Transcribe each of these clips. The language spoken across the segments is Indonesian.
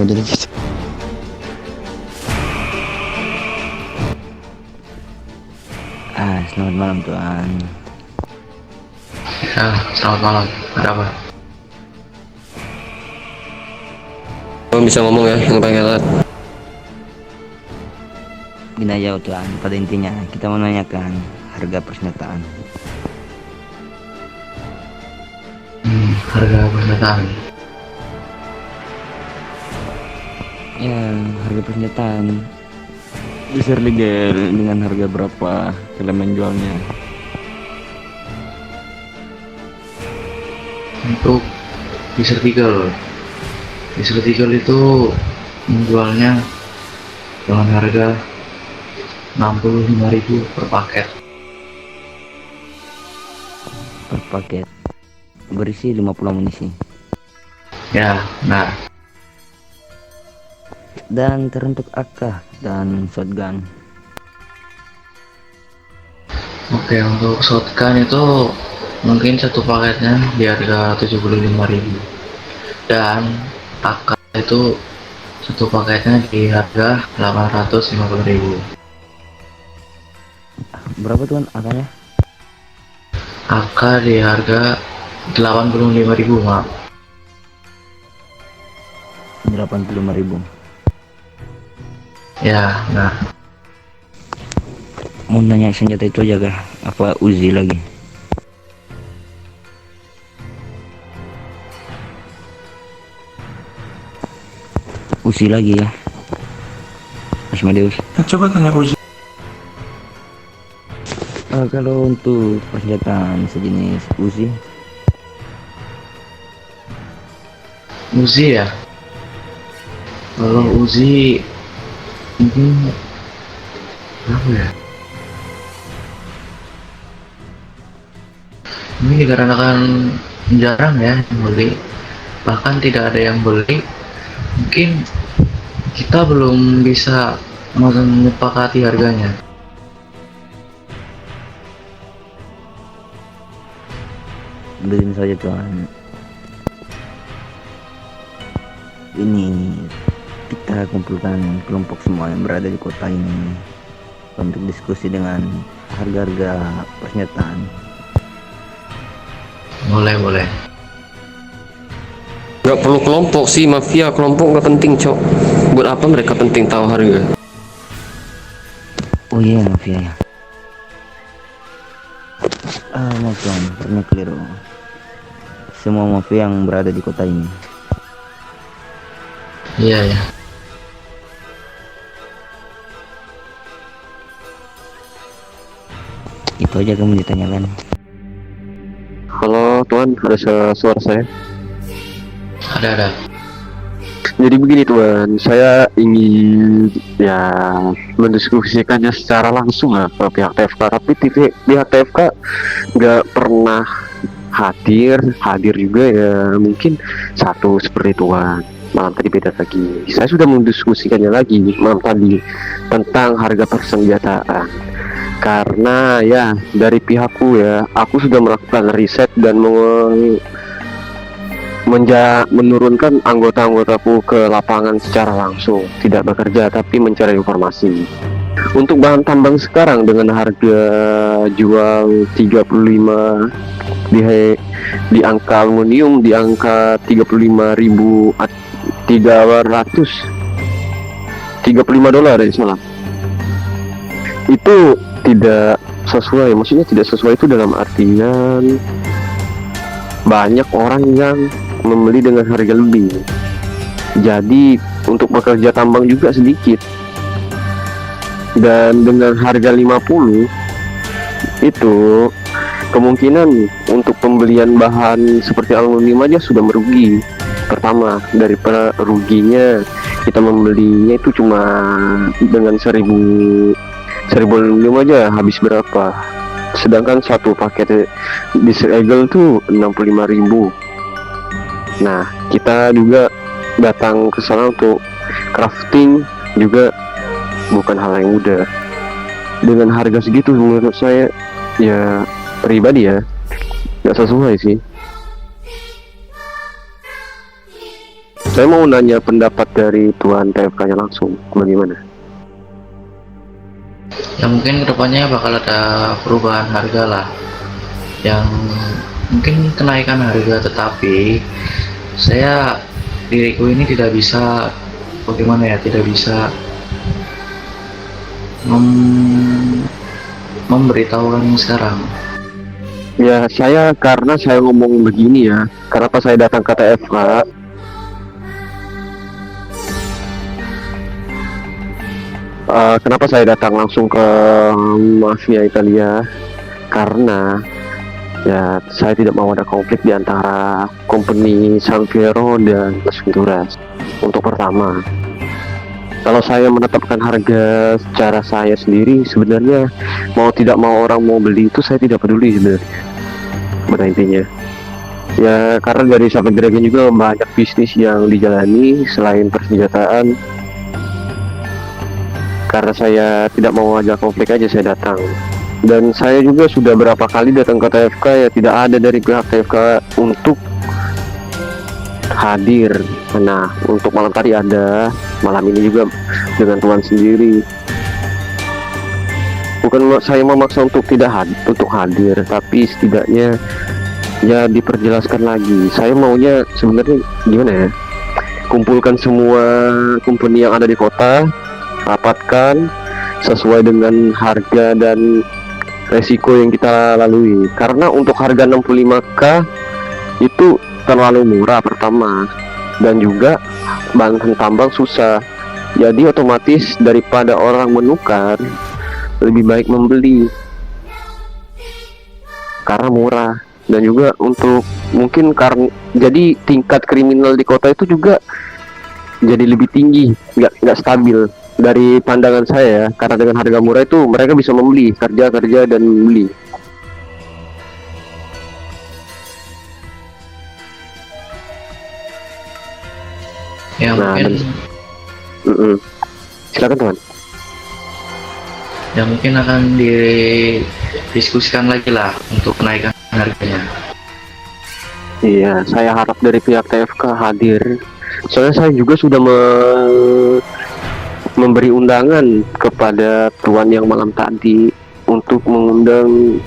Oh jadi gitu. Selamat malam Tuan. Ya, selamat malam. Ada apa? Kamu bisa ngomong ya, yang paling enak. Gini aja Tuan, pada intinya kita mau menanyakan harga persenjataan. Harga persenjataan. Ya, harga persenjataan. Bisa legal dengan harga berapa kalian menjualnya? Untuk Desert Eagle. Desert Eagle itu menjualnya dengan harga 65.000 per paket. Per paket berisi 50 amunisi. Ya, nah, Dan teruntuk AK dan shotgun. oke, untuk shotgun itu mungkin satu paketnya di harga 75.000. Dan AK itu satu paketnya di harga 850.000. Berapa Tuan AK-nya? AK di harga 85.000, maaf. 85.000. Ya, nah, Mau nanya senjata itu aja kah? Apa Uzi lagi? Uzi lagi ya, Asmodeus. Coba tanya Uzi. Kalau untuk persenjataan sejenis Uzi, Uzi ya. Kalau Uzi mungkin berapa ya? Ini dikarenakan jarang ya yang beli, bahkan tidak ada yang beli. Mungkin kita belum bisa menyepakati harganya. beliin saja Tuan. Ini kita kumpulkan kelompok semua yang berada di kota ini untuk diskusi dengan harga-harga persenjataan. Boleh. Gak perlu kelompok sih, mafia kelompok gak penting cok. Buat apa mereka penting tahu harga? Oh iya mafia ya. Maaf Tuan, pernah keliru. Semua mafia yang berada di kota ini. Iya ya. Itu aja kamu ditanyakan. Halo Tuan, ada suara saya. Ada. Jadi begini Tuan, saya ingin ya mendiskusikannya secara langsung lah ke pihak TFK. Tapi pihak TFK nggak pernah hadir juga ya, mungkin satu seperti Tuan. Malam tadi beda lagi. Saya sudah mendiskusikannya lagi malam tadi tentang harga persenjataan. Karena ya dari pihakku ya, aku sudah melakukan riset dan menurunkan anggota-anggotaku ke lapangan secara langsung, tidak bekerja tapi mencari informasi. Untuk bahan tambang sekarang dengan harga jual 35 di angka aluminium di angka 35.335 dolar ya semalam. Itu tidak sesuai, maksudnya tidak sesuai itu dalam artian banyak orang yang membeli dengan harga lebih. Jadi untuk pekerja tambang juga sedikit. Dan dengan harga 50 itu kemungkinan untuk pembelian bahan seperti aluminium aja sudah merugi. Pertama, dari ruginya kita membelinya itu cuma dengan 1000 aluminium aja habis berapa? Sedangkan satu paket Desert Eagle tuh 65.000. Nah, kita juga datang ke sana untuk crafting juga bukan hal yang mudah. Dengan harga segitu menurut saya ya pribadi ya nggak sesuai sih. Saya mau nanya pendapat dari Tuan TFK-nya langsung, bagaimana? Ya mungkin kedepannya bakal ada perubahan harga lah, yang mungkin kenaikan harga, tetapi diriku ini tidak bisa, bagaimana ya, tidak bisa memberitahukan sekarang. Ya, karena saya ngomong begini ya, kenapa saya datang ke TFK? Kenapa saya datang langsung ke Mafia Italia? Karena ya saya tidak mau ada konflik di antara company Sanfiero dan Las Venturas. Untuk pertama, kalau saya menetapkan harga secara saya sendiri, sebenarnya mau tidak mau orang mau beli itu saya tidak peduli sebenarnya. Pada intinya, ya karena dari Savage Dragon juga banyak bisnis yang dijalani selain persenjataan. Karena saya tidak mau ajak konflik aja saya datang. Dan saya juga sudah berapa kali datang ke TFK, ya tidak ada dari pihak TFK untuk hadir. Nah, untuk malam tadi ada, malam ini juga dengan Tuan sendiri. Bukan saya memaksa untuk untuk hadir, tapi setidaknya ya diperjelaskan lagi. Saya maunya sebenarnya gimana ya? Kumpulkan semua company yang ada di kota, rapatkan sesuai dengan harga dan resiko yang kita lalui. Karena untuk harga 65k itu terlalu murah pertama, dan juga bahan tambang susah. Jadi otomatis daripada orang menukar, lebih baik membeli karena murah. Dan juga untuk mungkin karena jadi tingkat kriminal di kota itu juga jadi lebih tinggi, nggak stabil. Dari pandangan saya, karena dengan harga murah itu mereka bisa membeli, kerja dan membeli. Ya Nah, mungkin silakan Tuan. ya mungkin akan didiskusikan lagi lah untuk kenaikan harganya. Iya, saya harap dari pihak TFK hadir. Soalnya saya juga sudah memberi undangan kepada Tuan yang malam tadi untuk mengundang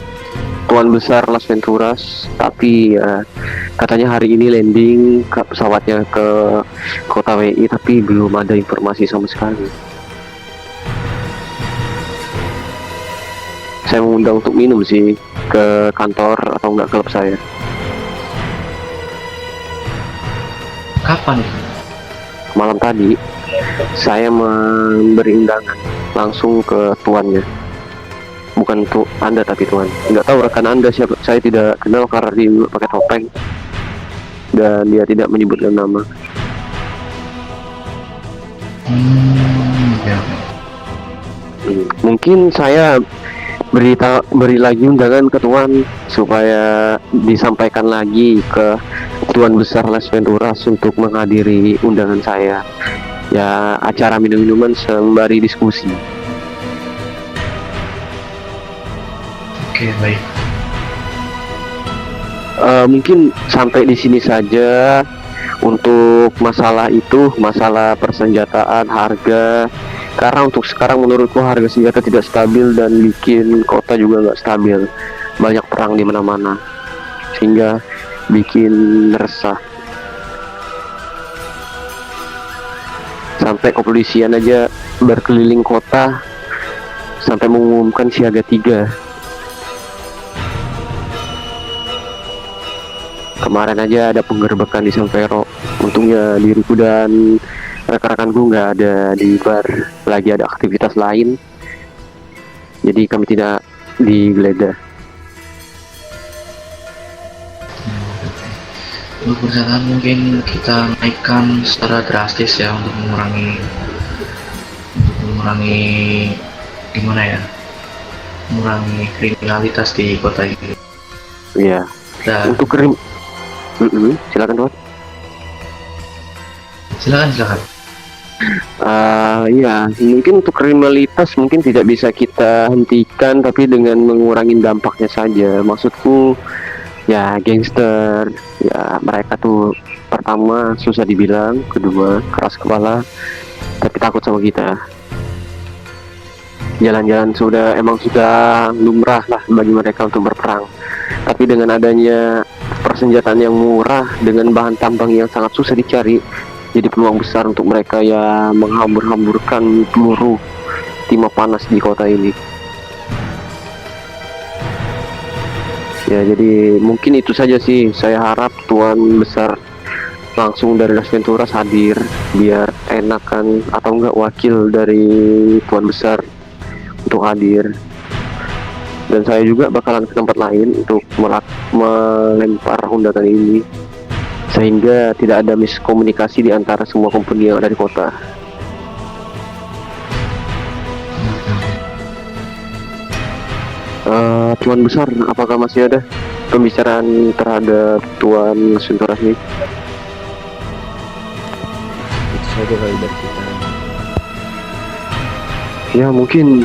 Tuan besar Las Venturas, tapi katanya hari ini landing ke pesawatnya ke kota WI, tapi belum ada informasi sama sekali. Saya mengundang untuk minum sih ke kantor atau enggak klub saya. Kapan itu? Malam tadi saya memberi undangan langsung ke tuannya, bukan untuk Anda tapi Tuan. Nggak tahu rekan Anda siapa, saya tidak kenal karena dia pakai topeng dan dia tidak menyebutkan nama. Ya. Mungkin saya beri lagi undangan ke Tuan supaya disampaikan lagi ke Tuan besar Las Venturas untuk menghadiri undangan saya. Ya, acara minum-minuman sembari diskusi. Oke, baik. Mungkin sampai di sini saja untuk masalah persenjataan, harga. Karena untuk sekarang menurutku harga senjata tidak stabil dan bikin kota juga nggak stabil. Banyak perang di mana-mana, sehingga bikin resah. Sampai kepolisian aja berkeliling kota sampai mengumumkan siaga 3. Kemarin aja ada penggerbekan di Sanfiero. Untungnya diriku dan rekan-rekanku nggak ada di bar, lagi ada aktivitas lain, jadi kami tidak digeledah. Untuk persenjataan mungkin kita naikkan secara drastis ya, untuk mengurangi gimana ya, mengurangi kriminalitas di kota ini. Iya. Dan Untuk silakan Tuan. silakan. Ya, mungkin untuk kriminalitas mungkin tidak bisa kita hentikan, tapi dengan mengurangi dampaknya saja. Maksudku ya gangster. Ya mereka tuh pertama susah dibilang, kedua keras kepala, tapi takut sama kita. Jalan-jalan sudah lumrah lah bagi mereka untuk berperang. Tapi dengan adanya persenjataan yang murah dengan bahan tambang yang sangat susah dicari, jadi peluang besar untuk mereka ya menghambur-hamburkan peluru timah panas di kota ini. Ya jadi mungkin itu saja sih. Saya harap Tuan Besar langsung dari Las Venturas hadir biar enakan, atau enggak wakil dari Tuan Besar untuk hadir. Dan saya juga bakalan ke tempat lain untuk melempar undangan ini sehingga tidak ada miskomunikasi di antara semua company yang ada di kota. Tuan Besar, apakah masih ada pembicaraan terhadap Tuan Sunturas ini? Itu saja kali dari kita. Ya mungkin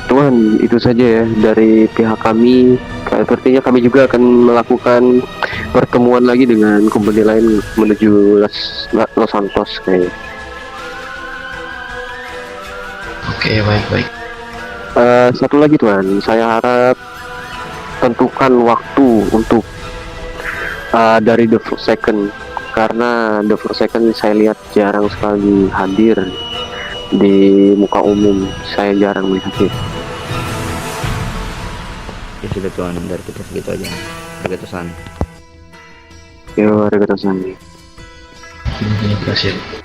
Tuan itu saja ya dari pihak kami. Sepertinya kami juga akan melakukan pertemuan lagi dengan company lain menuju Los Santos kayaknya. Oke, baik-baik. Satu lagi Tuan, saya harap tentukan waktu untuk dari The First Second, karena The First Second saya lihat jarang sekali hadir di muka umum. Saya jarang melihatnya. Ya sudah Tuan, dari kita segitu aja. Arigato-san. Ya, arigato-san. Terima kasih.